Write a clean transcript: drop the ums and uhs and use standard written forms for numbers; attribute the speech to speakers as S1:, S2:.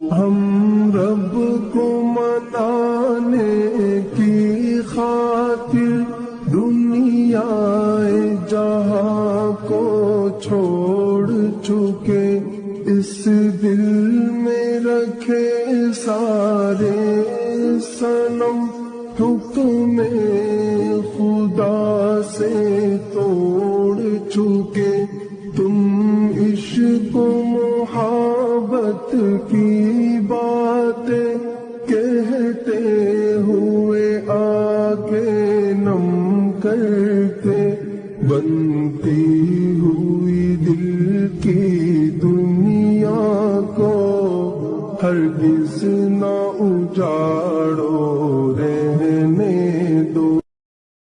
S1: हम रब को मनाने की खातिर दुनियाए जहां को छोड़ चुके, इस दिल में रखे सारे सनम हुक्म खुदा से तोड़ चुके। तुम इश्क मोहब्बत की बातें कहते हुए आगे नम करके, बनती हुई दिल की दुनिया को हरगिज़ ना उजाड़